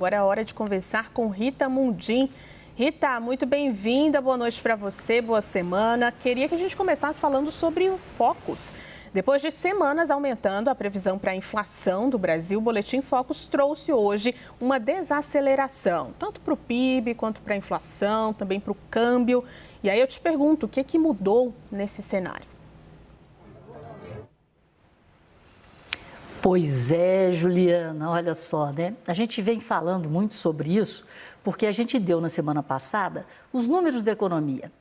Agora é hora de conversar com Rita Mundim. Rita, muito bem-vinda, boa noite para você, boa semana. Queria que a gente começasse falando sobre o Focus. Depois de semanas aumentando a previsão para a inflação do Brasil, o Boletim Focus trouxe hoje uma desaceleração, tanto para o PIB quanto para a inflação, também para o câmbio. E aí eu te pergunto, o que mudou nesse cenário? Pois é, Juliana, olha só, né? A gente vem falando muito sobre isso porque a gente deu na semana passada os números da economia.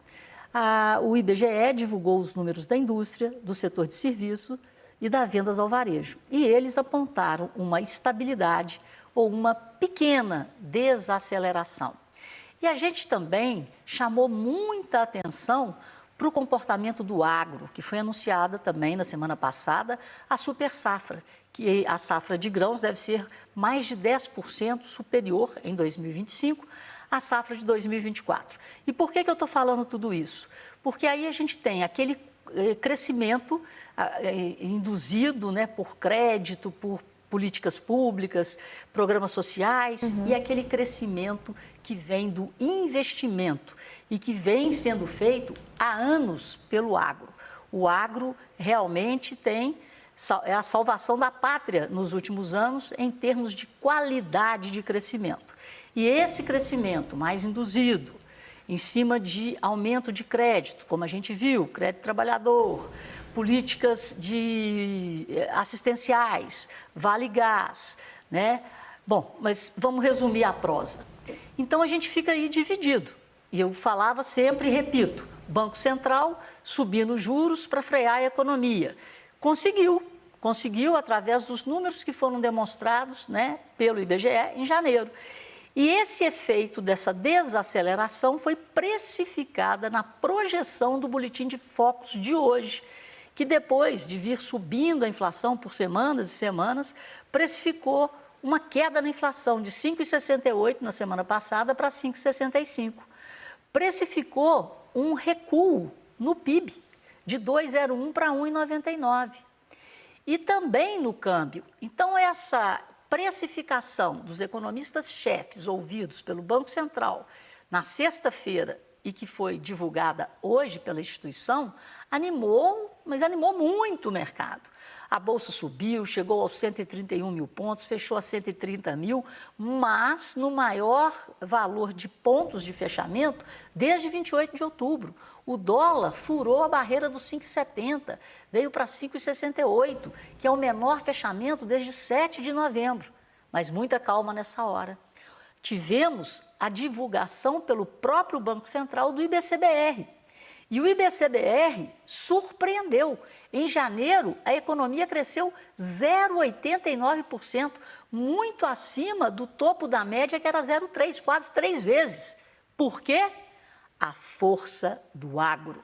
O IBGE divulgou os números da indústria, do setor de serviço e das vendas ao varejo. E eles apontaram uma estabilidade ou uma pequena desaceleração. E a gente também chamou muita atenção para o comportamento do agro, que foi anunciada também na semana passada, a super safra, que a safra de grãos deve ser mais de 10% superior em 2025 à safra de 2024. E por que eu estou falando tudo isso? Porque aí a gente tem aquele crescimento induzido, né, por crédito, por políticas públicas, programas sociais e aquele crescimento que vem do investimento e que vem sendo feito há anos pelo agro. O agro realmente é a salvação da pátria nos últimos anos em termos de qualidade de crescimento. E esse crescimento mais induzido em cima de aumento de crédito, como a gente viu, crédito trabalhador, políticas assistenciais, Vale Gás, né? Bom, mas vamos resumir a prosa. Então a gente fica aí dividido. E eu falava sempre e repito, Banco Central subindo juros para frear a economia. Conseguiu através dos números que foram demonstrados, né, pelo IBGE em janeiro. E esse efeito dessa desaceleração foi precificada na projeção do Boletim de Focus de hoje, que depois de vir subindo a inflação por semanas e semanas, precificou uma queda na inflação de 5,68 na semana passada para 5,65. Precificou um recuo no PIB de 2,01 para 1,99. E também no câmbio. Então, essa precificação dos economistas-chefes ouvidos pelo Banco Central na sexta-feira e que foi divulgada hoje pela instituição, animou muito o mercado. A Bolsa subiu, chegou aos 131 mil pontos, fechou a 130 mil, mas no maior valor de pontos de fechamento desde 28 de outubro. O dólar furou a barreira dos 5,70, veio para 5,68, que é o menor fechamento desde 7 de novembro. Mas muita calma nessa hora. Tivemos a divulgação pelo próprio Banco Central do IBCBR. E o IBCBR surpreendeu. Em janeiro, a economia cresceu 0,89%, muito acima do topo da média, que era 0,3%, quase 3 vezes. Por quê? A força do agro.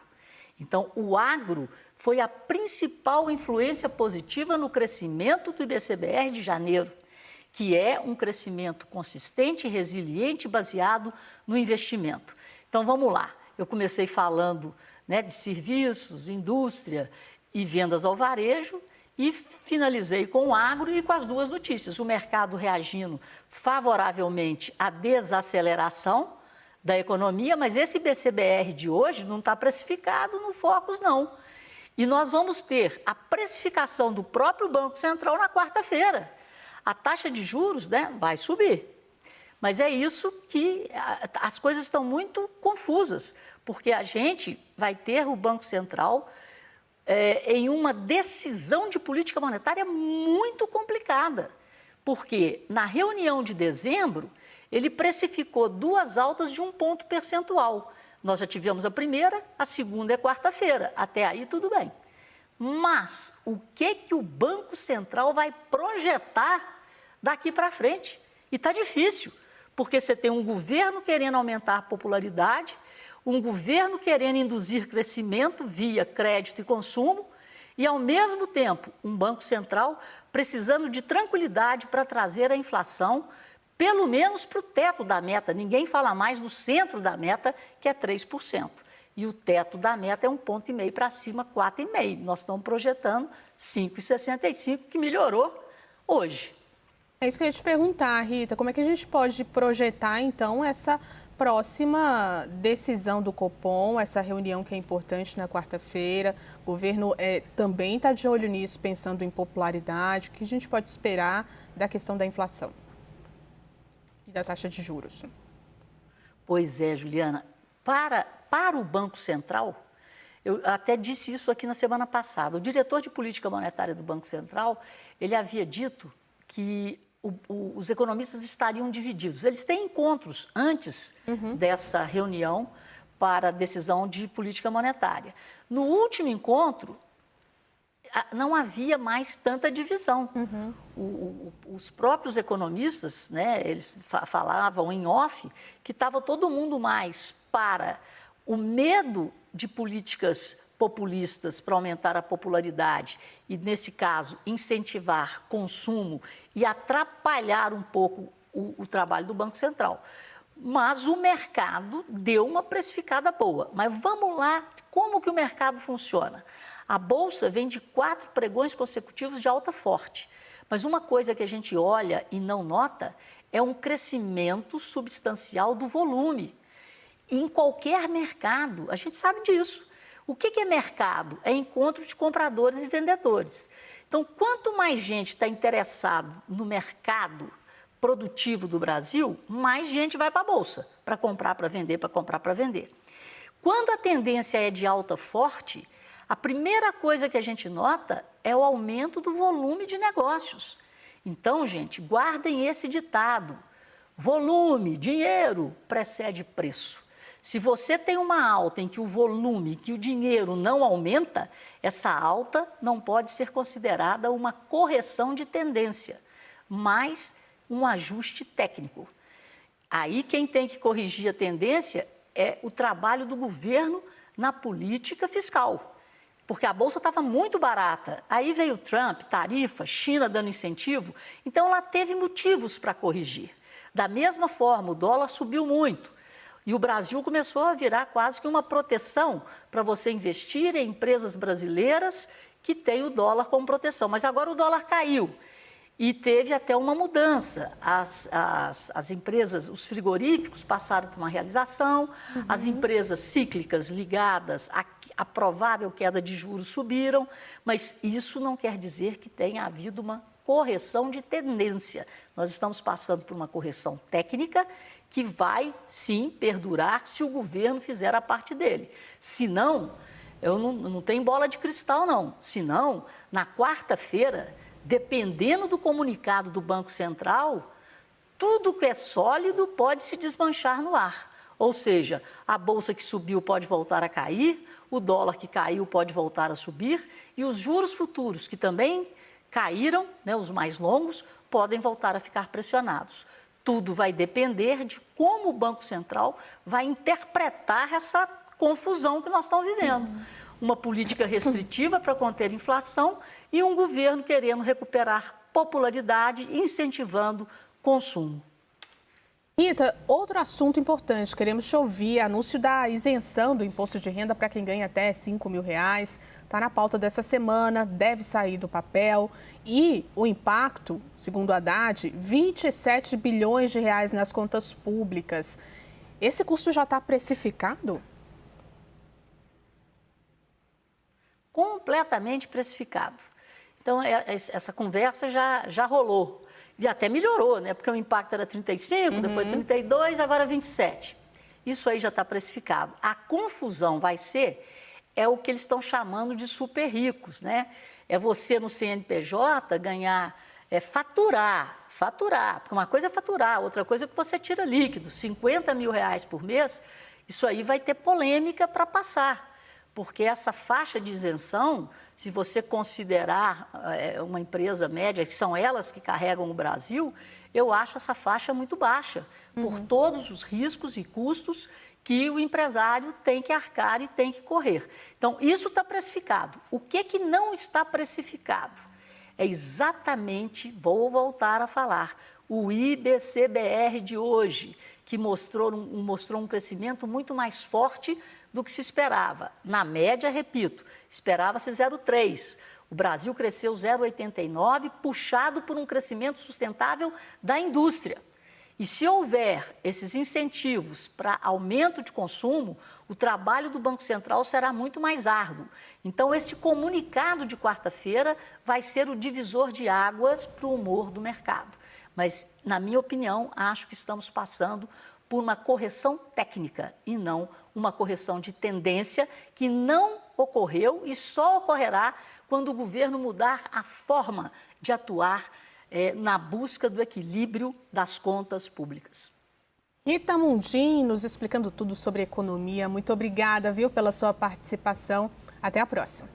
Então, o agro foi a principal influência positiva no crescimento do IBCBR de janeiro, que é um crescimento consistente e resiliente baseado no investimento. Então, vamos lá. Eu comecei falando, né, de serviços, indústria e vendas ao varejo e finalizei com o agro e com as duas notícias. O mercado reagindo favoravelmente à desaceleração da economia, mas esse IBCBR de hoje não está precificado no Focus, não. E nós vamos ter a precificação do próprio Banco Central na quarta-feira. A taxa de juros, né, vai subir. Mas é isso que as coisas estão muito confusas, porque a gente vai ter o Banco Central em uma decisão de política monetária muito complicada, porque na reunião de dezembro ele precificou 2 altas de 1 ponto percentual. Nós já tivemos a primeira, a segunda é quarta-feira, até aí tudo bem. Mas o que o Banco Central vai projetar daqui para frente? E está difícil. Porque você tem um governo querendo aumentar a popularidade, um governo querendo induzir crescimento via crédito e consumo, e, ao mesmo tempo, um Banco Central precisando de tranquilidade para trazer a inflação, pelo menos para o teto da meta. Ninguém fala mais do centro da meta, que é 3%. E o teto da meta é 1,5 ponto para cima, 4,5%. Nós estamos projetando 5,65%, que melhorou hoje. É isso que eu ia te perguntar, Rita. Como é que a gente pode projetar, então, essa próxima decisão do Copom, essa reunião que é importante na quarta-feira? O governo também está de olho nisso, pensando em popularidade. O que a gente pode esperar da questão da inflação e da taxa de juros? Pois é, Juliana. Para o Banco Central, eu até disse isso aqui na semana passada, o diretor de política monetária do Banco Central, ele havia dito que os economistas estariam divididos. Eles têm encontros antes dessa reunião para a decisão de política monetária. No último encontro, não havia mais tanta divisão. Os próprios economistas, né, eles falavam em off que estava todo mundo mais para o medo de políticas populistas para aumentar a popularidade e, nesse caso, incentivar consumo e atrapalhar um pouco o trabalho do Banco Central. Mas o mercado deu uma precificada boa. Mas vamos lá, como que o mercado funciona? A Bolsa vem de 4 pregões consecutivos de alta forte. Mas uma coisa que a gente olha e não nota é um crescimento substancial do volume. E em qualquer mercado, a gente sabe disso. O que é mercado? É encontro de compradores e vendedores. Então, quanto mais gente está interessado no mercado produtivo do Brasil, mais gente vai para a Bolsa, para comprar, para vender, para comprar, para vender. Quando a tendência é de alta forte, a primeira coisa que a gente nota é o aumento do volume de negócios. Então, gente, guardem esse ditado: volume, dinheiro, precede preço. Se você tem uma alta em que o volume, que o dinheiro não aumenta, essa alta não pode ser considerada uma correção de tendência, mas um ajuste técnico. Aí quem tem que corrigir a tendência é o trabalho do governo na política fiscal, porque a Bolsa estava muito barata. Aí veio Trump, tarifa, China dando incentivo, então ela teve motivos para corrigir. Da mesma forma, o dólar subiu muito. E o Brasil começou a virar quase que uma proteção para você investir em empresas brasileiras que têm o dólar como proteção. Mas agora o dólar caiu e teve até uma mudança. As empresas, os frigoríficos passaram por uma realização, as empresas cíclicas ligadas à provável queda de juros subiram, mas isso não quer dizer que tenha havido uma correção de tendência. Nós estamos passando por uma correção técnica que vai, sim, perdurar se o governo fizer a parte dele. Se não, eu não tenho bola de cristal, não. Se não, na quarta-feira, dependendo do comunicado do Banco Central, tudo que é sólido pode se desmanchar no ar. Ou seja, a bolsa que subiu pode voltar a cair, o dólar que caiu pode voltar a subir e os juros futuros, que também caíram, né, os mais longos, podem voltar a ficar pressionados. Tudo vai depender de como o Banco Central vai interpretar essa confusão que nós estamos vivendo. Uma política restritiva para conter inflação e um governo querendo recuperar popularidade, incentivando consumo. Rita, outro assunto importante, queremos te ouvir, anúncio da isenção do imposto de renda para quem ganha até R$5.000, está na pauta dessa semana, deve sair do papel e o impacto, segundo a Haddad, 27 bilhões de reais nas contas públicas. Esse custo já está precificado? Completamente precificado. Então, essa conversa já rolou. E até melhorou, né? Porque o impacto era 35, depois 32, agora 27. Isso aí já está precificado. A confusão vai ser, é o que eles estão chamando de super ricos, né? É você no CNPJ ganhar, faturar. Porque uma coisa é faturar, outra coisa é que você tira líquido. R$50.000 por mês, isso aí vai ter polêmica para passar. Porque essa faixa de isenção, se você considerar uma empresa média, que são elas que carregam o Brasil, eu acho essa faixa muito baixa, por todos os riscos e custos que o empresário tem que arcar e tem que correr. Então, isso está precificado. O que não está precificado? É exatamente, vou voltar a falar, o IBCBR de hoje, que mostrou um crescimento muito mais forte do que se esperava. Na média, repito, esperava-se 0,3. O Brasil cresceu 0,89, puxado por um crescimento sustentável da indústria. E se houver esses incentivos para aumento de consumo, o trabalho do Banco Central será muito mais árduo. Então, este comunicado de quarta-feira vai ser o divisor de águas para o humor do mercado. Mas, na minha opinião, acho que estamos passando por uma correção técnica e não uma correção de tendência que não ocorreu e só ocorrerá quando o governo mudar a forma de atuar na busca do equilíbrio das contas públicas. Rita Mundim nos explicando tudo sobre economia. Muito obrigada, viu, pela sua participação. Até a próxima.